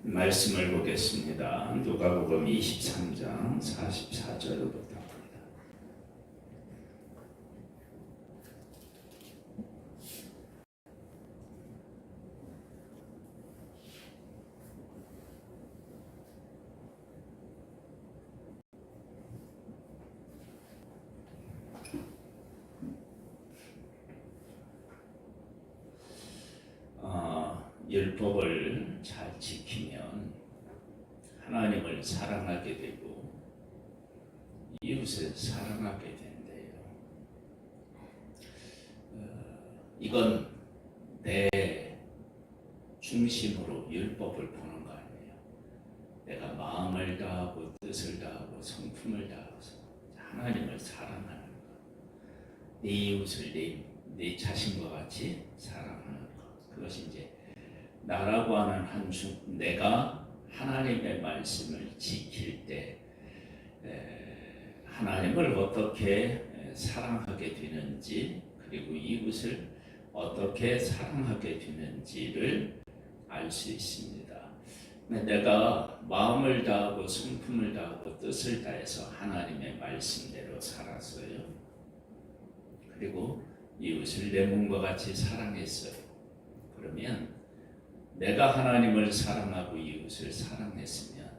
말씀을 보겠습니다. 누가복음 23장 44절부터 율법을 잘 지키면 하나님을 사랑하게 되고 이웃을 사랑하게 된대요. 이건 내 중심으로 율법을 보는 거 아니에요. 내가 마음을 다하고 뜻을 다하고 성품을 다해서 하나님을 사랑하는 것, 내 이웃을 내 자신과 같이 사랑하는 것, 그것이 이제 나라고 하는 내가 하나님의 말씀을 지킬 때 하나님을 어떻게 사랑하게 되는지, 그리고 이웃을 어떻게 사랑하게 되는지를 알 수 있습니다. 내가 마음을 다하고 성품을 다하고 뜻을 다해서 하나님의 말씀대로 살았어요. 그리고 이웃을 내 몸과 같이 사랑했어요. 그러면 내가 하나님을 사랑하고 이웃을 사랑했으면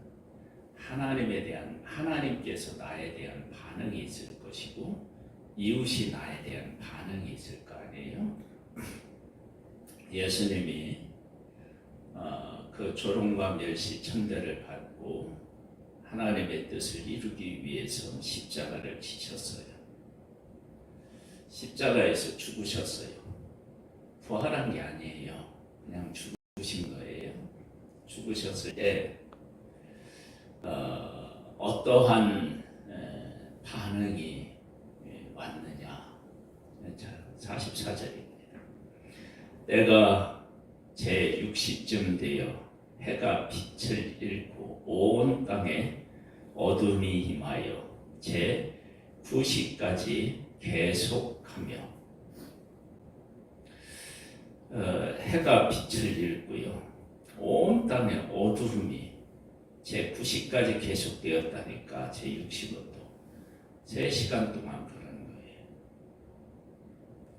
하나님께서 나에 대한 반응이 있을 것이고 이웃이 나에 대한 반응이 있을 거 아니에요. 예수님이 그 조롱과 멸시 천대를 받고 하나님의 뜻을 이루기 위해서 십자가를 지셨어요. 십자가에서 죽으셨어요. 부활한 게 아니에요. 그냥 죽으신 거예요. 죽으셨을 때 어떠한 반응이 왔느냐. 44절입니다. 때가 제 60쯤 되어 해가 빛을 잃고 온 땅에 어둠이 임하여 제 9시까지 계속하며 해가 빛을 잃고요. 온 땅에 어두움이 제 9시까지 계속되었다니까 제 60부터 3시간 동안 그런 거예요.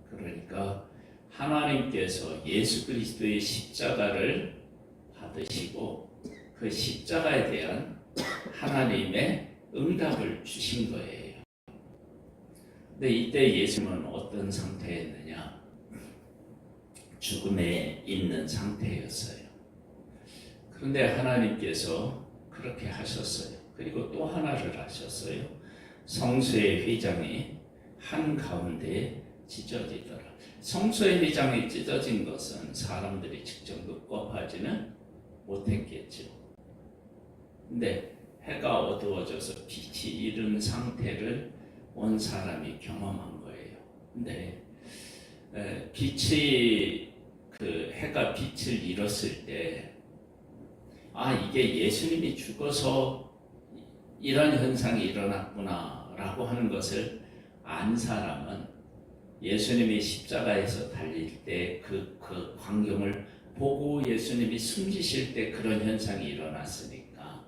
그러니까 하나님께서 예수 그리스도의 십자가를 받으시고 그 십자가에 대한 하나님의 응답을 주신 거예요. 근데 이때 예수님은 어떤 상태였느냐? 죽음에 있는 상태였어요. 그런데 하나님께서 그렇게 하셨어요. 그리고 또 하나를 하셨어요. 성소의 휘장이 한가운데 찢어지더라. 성소의 휘장이 찢어진 것은 사람들이 직접 눈곱하지는 못했겠죠. 근데 해가 어두워져서 빛이 이른 상태를 온 사람이 경험한 거예요. 근데 해가 빛을 잃었을 때 이게 예수님이 죽어서 이런 현상이 일어났구나 라고 하는 것을 안 사람은 예수님이 십자가에서 달릴 때 그 광경을 보고 예수님이 숨지실 때 그런 현상이 일어났으니까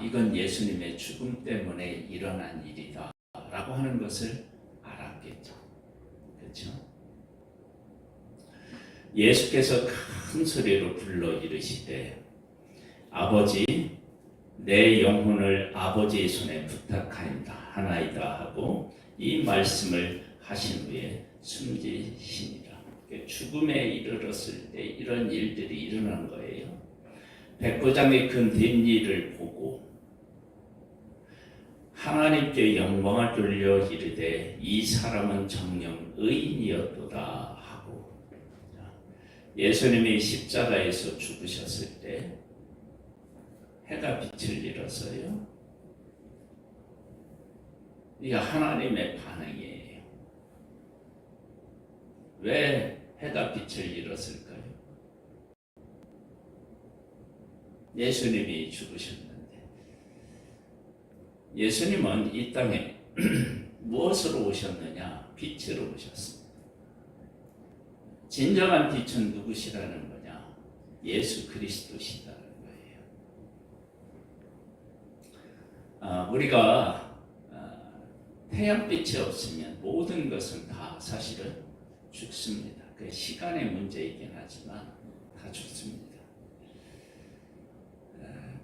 이건 예수님의 죽음 때문에 일어난 일이다 라고 하는 것을 알았겠죠. 그렇죠? 예수께서 큰 소리로 불러 이르시되 아버지 내 영혼을 아버지의 손에 부탁하나이다 하고 이 말씀을 하신 후에 숨지시니라. 죽음에 이르렀을 때 이런 일들이 일어난 거예요. 백부장이 그 된 일을 보고 하나님께 영광을 돌려 이르되 이 사람은 정녕 의인이었도다 하고, 예수님이 십자가에서 죽으셨을 때 해가 빛을 잃었어요. 이게 하나님의 반응이에요. 왜 해가 빛을 잃었을까요? 예수님이 죽으셨는데, 예수님은 이 땅에 무엇으로 오셨느냐? 빛으로 오셨습니다. 진정한 빛은 누구시라는 거냐? 예수 그리스도시다는 거예요. 우리가 태양빛이 없으면 모든 것은 다 사실은 죽습니다. 그 시간의 문제이긴 하지만 다 죽습니다.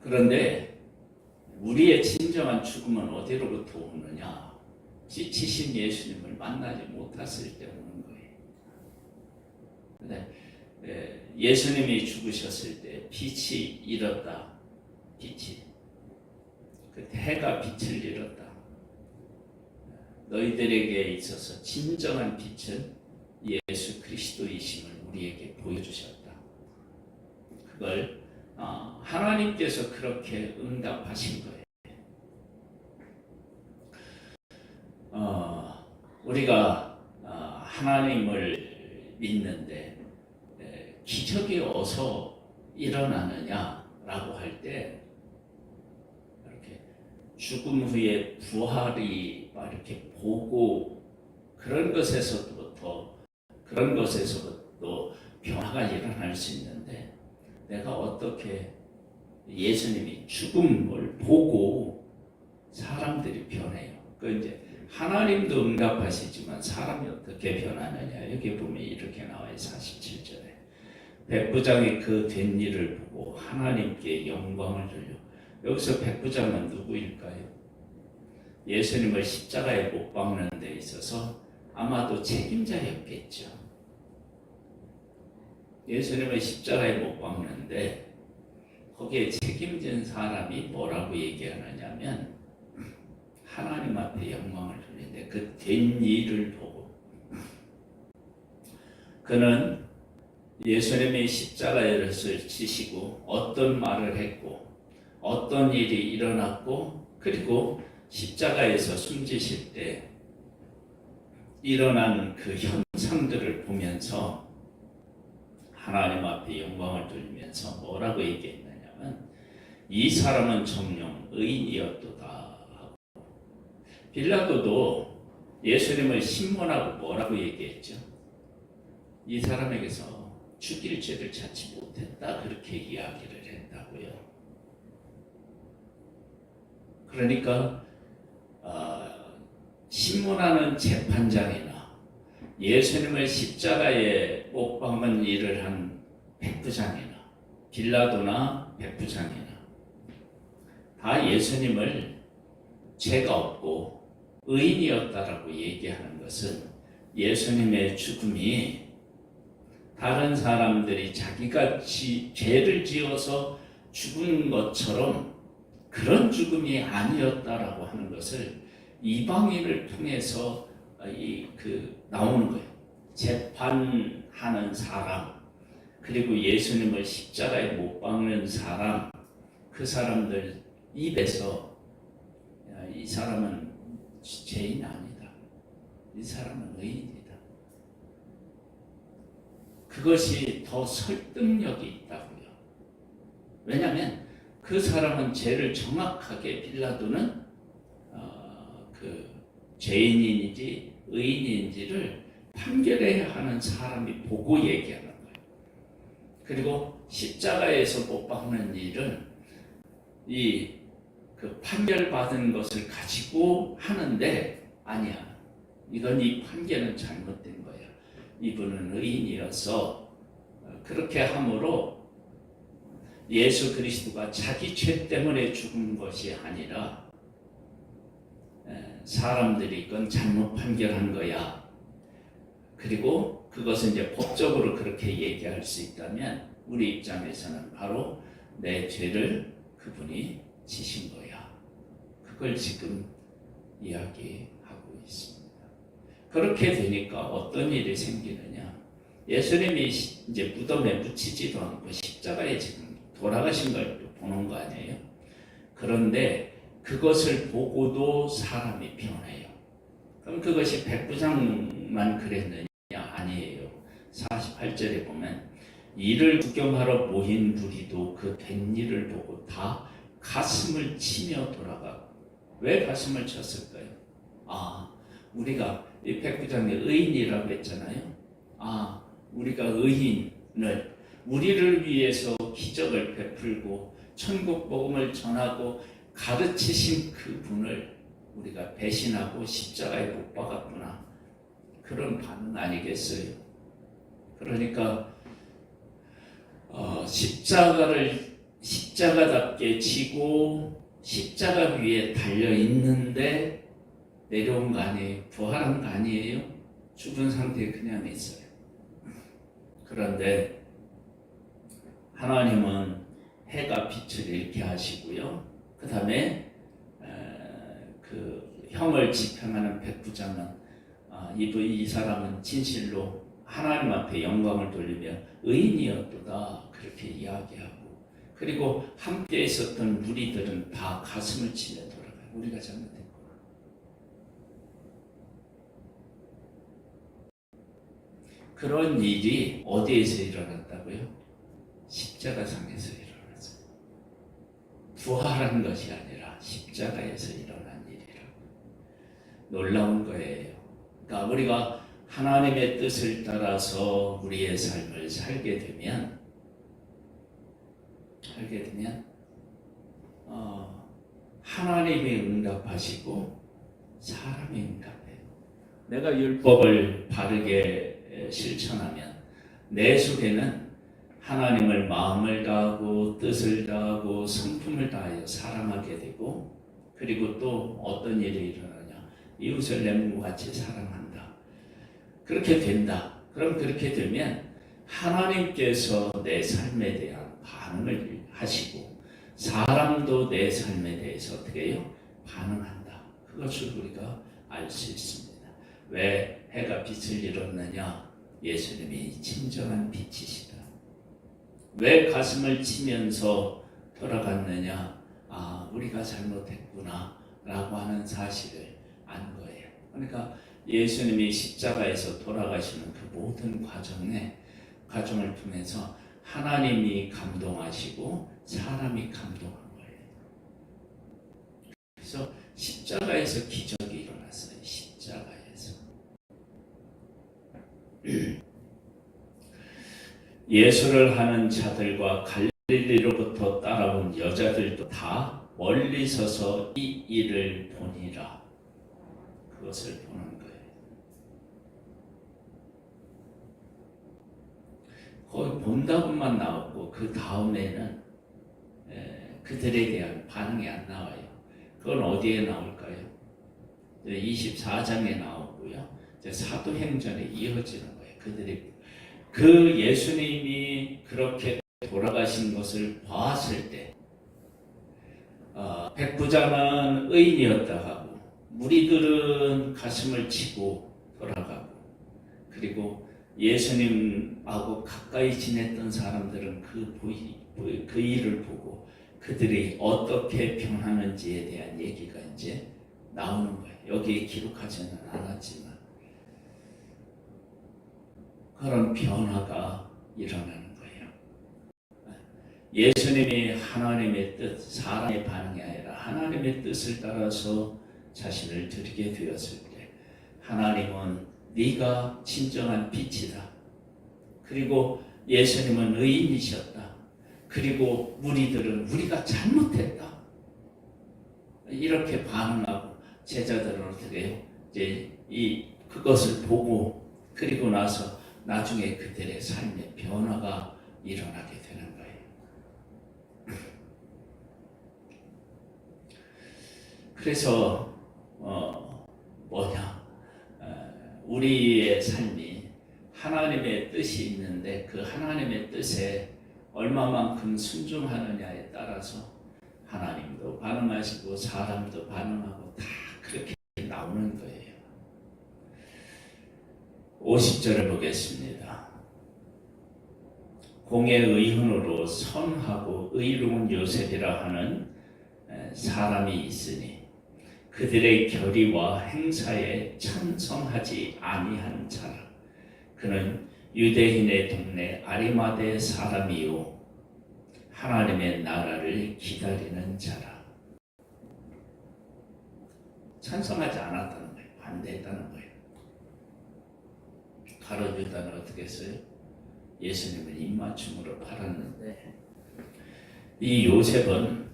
그런데 우리의 진정한 죽음은 어디로부터 오느냐? 지치신 예수님을 만나지 못했을 때 오는 거예요. 근데 예수님이 죽으셨을 때 빛이 잃었다. 빛이 그 해가 빛을 잃었다. 너희들에게 있어서 진정한 빛은 예수 그리스도이심을 우리에게 보여주셨다. 그걸 하나님께서 그렇게 응답하신 거예요. 우리가 하나님을 믿는데 기적이 어서 일어나느냐라고 할 때 이렇게 죽음 후에 부활이 막 이렇게 보고 그런 것에서부터 변화가 일어날 수 있는데 내가 어떻게 예수님이 죽음을 보고 사람들이 변해요. 그 이제 하나님도 응답하시지만 사람이 어떻게 변하느냐 여기 보면 이렇게 나와요. 47절에 백부장이 그 된 일을 보고 하나님께 영광을 돌려. 여기서 백부장은 누구일까요? 예수님을 십자가에 못 박는 데 있어서 아마도 책임자였겠죠. 예수님을 십자가에 못 박는데 거기에 책임진 사람이 뭐라고 얘기하느냐면 하나님 앞에 영광을 돌리는데 그 된 일을 보고 그는 예수님이 십자가를 지시고 어떤 말을 했고 어떤 일이 일어났고 그리고 십자가에서 숨지실 때 일어나는 그 현상들을 보면서 하나님 앞에 영광을 돌리면서 뭐라고 얘기했느냐면 이 사람은 정녕 의인이었도다 하고 빌라도도 예수님을 신문하고 뭐라고 얘기했죠? 이 사람에게서 죽일 죄를 찾지 못했다 그렇게 이야기를 했다고요. 그러니까 신문하는 재판장이나 예수님을 십자가에 못 박는 일을 한 백부장이나 빌라도나 백부장이나 다 예수님을 죄가 없고 의인이었다라고 얘기하는 것은 예수님의 죽음이 다른 사람들이 자기가 죄를 지어서 죽은 것처럼 그런 죽음이 아니었다라고 하는 것을 이방인을 통해서 나오는 거예요. 재판하는 사람, 그리고 예수님을 십자가에 못 박는 사람, 그 사람들 입에서 이 사람은 죄인 아니다. 이 사람은 의인이다. 그것이 더 설득력이 있다고요. 왜냐하면 그 사람은 죄를 정확하게 빌라도는 그 죄인인지 의인인지를 판결해야 하는 사람이 보고 얘기하는 거예요. 그리고 십자가에서 못 박는 일은 그 판결받은 것을 가지고 하는데 아니야. 이건 이 판결은 잘못된 거야. 이분은 의인이어서 그렇게 함으로 예수 그리스도가 자기 죄 때문에 죽은 것이 아니라 사람들이 이건 잘못 판결한 거야. 그리고 그것은 이제 법적으로 그렇게 얘기할 수 있다면 우리 입장에서는 바로 내 죄를 그분이 지신 거야. 그걸 지금 이야기하고 있습니다. 그렇게 되니까 어떤 일이 생기느냐? 예수님이 이제 무덤에 묻히지도 않고 십자가에 지금 돌아가신 걸 보는 거 아니에요? 그런데 그것을 보고도 사람이 변해요. 그럼 그것이 백부장만 그랬느냐? 아니에요. 48절에 보면 이를 구경하러 모인 무리도 그 된 일을 보고 다 가슴을 치며 돌아가고. 왜 가슴을 쳤을까요? 우리가 이 백부장이 의인이라고 했잖아요. 우리가 의인을 우리를 위해서 기적을 베풀고 천국 복음을 전하고 가르치신 그분을 우리가 배신하고 십자가에 못 박았구나. 그런 반응 아니겠어요? 그러니까 십자가답게 지고 십자가 위에 달려 있는데 내려온 거 아니에요? 부활한 거 아니에요? 죽은 상태에 그냥 있어요. 그런데 하나님은 해가 빛을 잃게 하시고요. 그 다음에 그 형을 집행하는 백부장은 이 사람은 진실로 하나님 앞에 영광을 돌리며 의인이었도다 그렇게 이야기하고, 그리고 함께 있었던 무리들은 다 가슴을 치며 돌아가요. 우리가 잘못했구나. 그런 일이 어디에서 일어났다고요? 십자가상에서 일어났어요. 부활한 것이 아니라 십자가에서 일어난 일이라고. 놀라운 거예요. 그러니까 우리가 하나님의 뜻을 따라서 우리의 삶을 살게 되면 하나님이 응답하시고 사람이 응답해요. 내가 율법을 바르게 실천하면 내 속에는 하나님을 마음을 다하고 뜻을 다하고 성품을 다하여 사랑하게 되고, 그리고 또 어떤 일이 일어나냐, 이웃을 내 몸같이 사랑한다. 그렇게 된다. 그럼 그렇게 되면 하나님께서 내 삶에 대한 반응을 하시고 사람도 내 삶에 대해서 어떻게 해요? 반응한다. 그것을 우리가 알 수 있습니다. 왜 해가 빛을 잃었느냐? 예수님이 진정한 빛이시다. 왜 가슴을 치면서 돌아갔느냐? 우리가 잘못했구나 라고 하는 사실을 안 거예요. 그러니까 예수님이 십자가에서 돌아가시는 그 모든 과정을 통해서 하나님이 감동하시고 사람이 감동한 거예요. 그래서 십자가에서 기적이 일어났어요. 십자가에서. 예수를 하는 자들과 갈릴리로부터 따라온 여자들도 다 멀리 서서 이 일을 보니라. 그것을 보는 거예요. 거의 본다고만 나오고 그 다음에는 그들에 대한 반응이 안 나와요. 그건 어디에 나올까요? 24장에 나오고요. 사도행전에 이어지는 거예요. 그들이 그 예수님이 그렇게 돌아가신 것을 봤을 때 백부장은 의인이었다 하고 무리들은 가슴을 치고 돌아가고, 그리고 예수님하고 가까이 지냈던 사람들은 그 일을 보고 그들이 어떻게 변하는지에 대한 얘기가 이제 나오는 거예요. 여기에 기록하지는 않았지만 그런 변화가 일어나는 거예요. 예수님이 하나님의 뜻, 사람의 반응이 아니라 하나님의 뜻을 따라서 자신을 드리게 되었을 때 하나님은 네가 진정한 빛이다. 그리고 예수님은 의인이셨다. 그리고 무리들은 우리가 잘못했다. 이렇게 반응하고 제자들은 어떻게 해요? 이제 그것을 보고 그리고 나서 나중에 그들의 삶의 변화가 일어나게 되는 거예요. 그래서 우리의 삶이 하나님의 뜻이 있는데 그 하나님의 뜻에 얼마만큼 순종하느냐에 따라서 하나님도 반응하시고 사람도 반응하고 다 그렇게 나오는 거예요. 50절을 보겠습니다. 공의 의훈으로 선하고 의로운 요셉이라 하는 사람이 있으니 그들의 결의와 행사에 찬성하지 아니한 자라. 그는 유대인의 동네 아리마대 사람이요 하나님의 나라를 기다리는 자라. 찬성하지 않았다는 거예요. 반대했다는 거예요. 가룟 유다는 어떻게 했어요? 예수님을 입맞춤으로 팔았는데 이 요셉은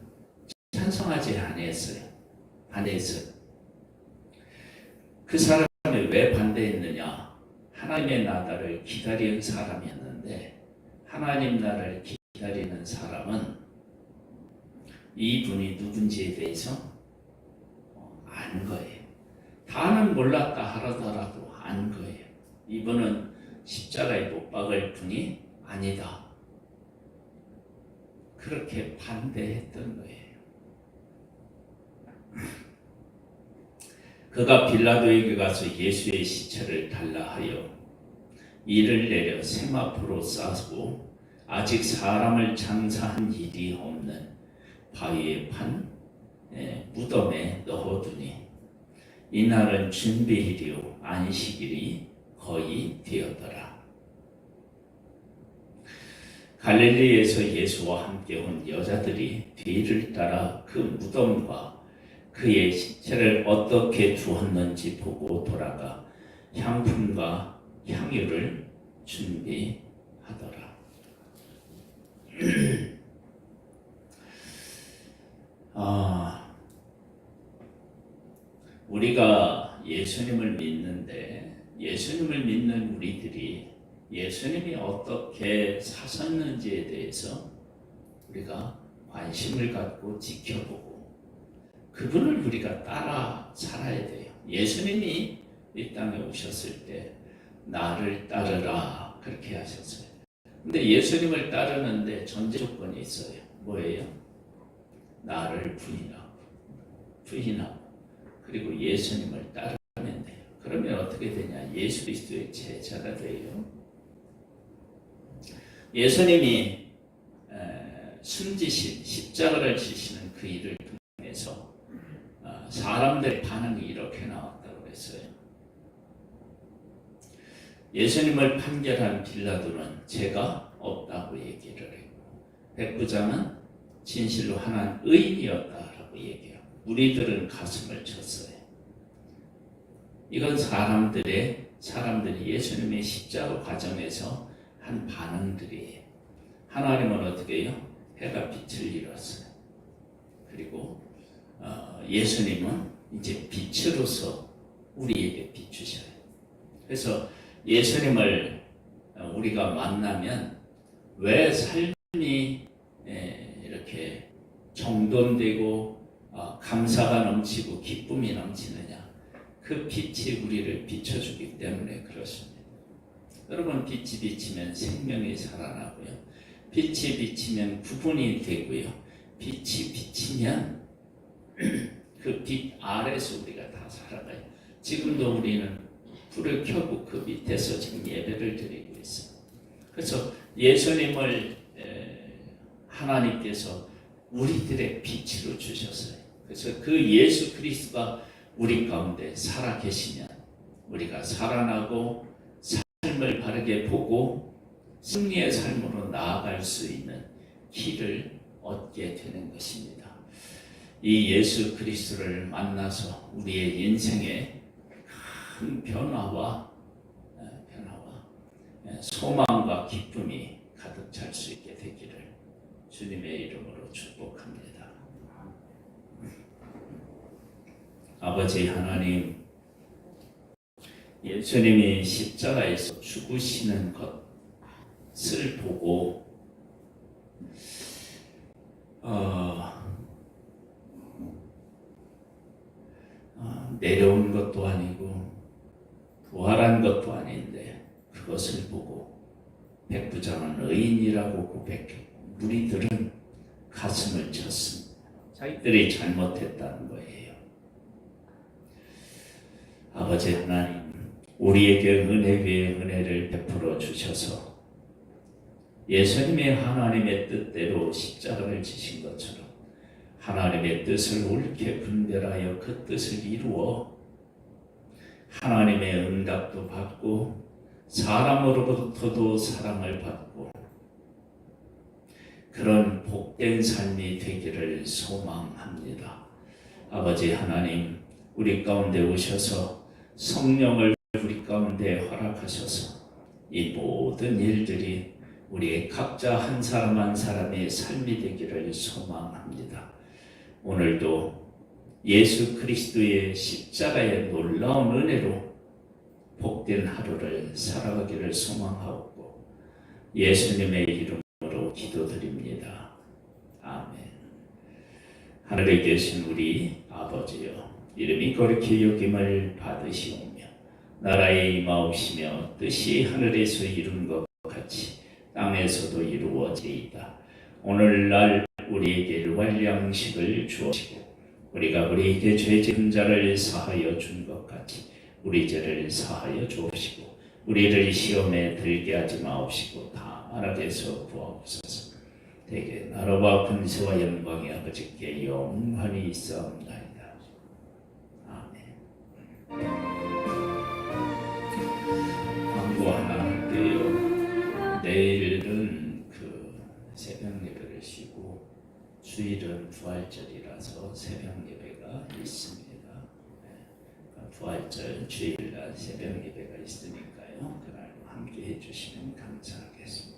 찬성하지 않았어요. 반대했어요. 그 사람이 왜 반대했느냐? 하나님의 나라를 기다리는 사람이었는데 하나님 나라를 기다리는 사람은 이분이 누군지에 대해서 안 거예요. 다는 몰랐다 하더라도 안 거예요. 이분은 십자가에 못 박을 분이 아니다. 그렇게 반대했던 거예요. 그가 빌라도에게 가서 예수의 시체를 달라 하여 이를 내려 세마포로 싸고 아직 사람을 장사한 일이 없는 바위에 판 무덤에 넣어두니 이날은 준비일이요 안식일이 거의 되었더라. 갈릴리에서 예수와 함께 온 여자들이 뒤를 따라 그 무덤과 그의 시체를 어떻게 두었는지 보고 돌아가 향품과 향유를 준비하더라. 우리가 예수님을 믿는데 예수님을 믿는 우리들이 예수님이 어떻게 사셨는지에 대해서 우리가 관심을 갖고 지켜보고 그분을 우리가 따라 살아야 돼요. 예수님이 이 땅에 오셨을 때 나를 따르라 그렇게 하셨어요. 근데 예수님을 따르는데 전제 조건이 있어요. 뭐예요? 나를 부인하고 그리고 예수님을 따르면 돼요. 그러면 어떻게 되냐? 예수 그리스도의 제자가 돼요. 예수님이 숨지신 십자가를 지시는 그 일을 통해서 사람들의 반응이 이렇게 나왔다고 했어요. 예수님을 판결한 빌라도는 죄가 없다고 얘기를 했고 백부장은 진실로 하나님 의인이었다라고 얘기해요. 우리들은 가슴을 쳤어요. 이건 사람들이 예수님의 십자가 과정에서 한 반응들이에요. 하나님은 어떻게 해요? 해가 빛을 잃었어요. 그리고 예수님은 이제 빛으로서 우리에게 비추셔요. 그래서 예수님을 우리가 만나면 왜 삶이 이렇게 정돈되고 감사가 넘치고 기쁨이 넘치느냐? 그 빛이 우리를 비춰주기 때문에 그렇습니다. 여러분, 빛이 비치면 생명이 살아나고요. 빛이 비치면 구분이 되고요. 빛이 비치면 그 빛 아래서 우리가 다 살아가요. 지금도 우리는 불을 켜고 그 밑에서 지금 예배를 드리고 있어요. 그래서 예수님을 하나님께서 우리들의 빛으로 주셨어요. 그래서 그 예수 그리스도가 우리 가운데 살아 계시면 우리가 살아나고 삶을 바르게 보고 승리의 삶으로 나아갈 수 있는 길을 얻게 되는 것입니다. 이 예수 그리스도를 만나서 우리의 인생에 큰 변화와 소망과 기쁨이 가득 찰 수 있게 되기를 주님의 이름으로 축복합니다. 아버지 하나님, 예수님이 십자가에서 죽으시는 것을 보고 내려온 것도 아니고 부활한 것도 아닌데 그것을 보고 백부장은 의인이라고 고백했고 우리들은 가슴을 쳤습니다. 자기들이 잘못했다는 거예요. 아버지 하나님, 우리에게 은혜 위에 은혜를 베풀어 주셔서 예수님의 하나님의 뜻대로 십자가를 지신 것처럼 하나님의 뜻을 옳게 분별하여 그 뜻을 이루어 하나님의 응답도 받고 사람으로부터도 사랑을 받고 그런 복된 삶이 되기를 소망합니다. 아버지 하나님, 우리 가운데 오셔서 성령을 우리 가운데 허락하셔서 이 모든 일들이 우리 각자 한 사람 한 사람의 삶이 되기를 소망합니다. 오늘도 예수 그리스도의 십자가의 놀라운 은혜로 복된 하루를 살아가기를 소망하고 예수님의 이름으로 기도드립니다. 아멘. 하늘에 계신 우리 아버지여, 이름이 거룩히 여김을 받으시오며 나라의 임하옵시며 뜻이 하늘에서 이룬 것 같이 땅에서도 이루어지이다. 오늘날 우리에게 일용할 양식을 주옵시고 우리가 우리에게 죄 지은 자를 사하여 준 것 같이 우리 죄를 사하여 주옵시고 우리를 시험에 들게 하지 마옵시고 다만 악에서 구하옵소서. 대개 나라와 권세와 영광이 아버지께 영원히 있사옵나이다. 아멘. 광고 하나 할게요. 내일은 새벽 예배를 쉬고 주일은 부활절이라서 새벽 예배가 있습니다. 부활절 주일날 새벽 예배가 있으니까요. 그날 함께 해주시면 감사하겠습니다.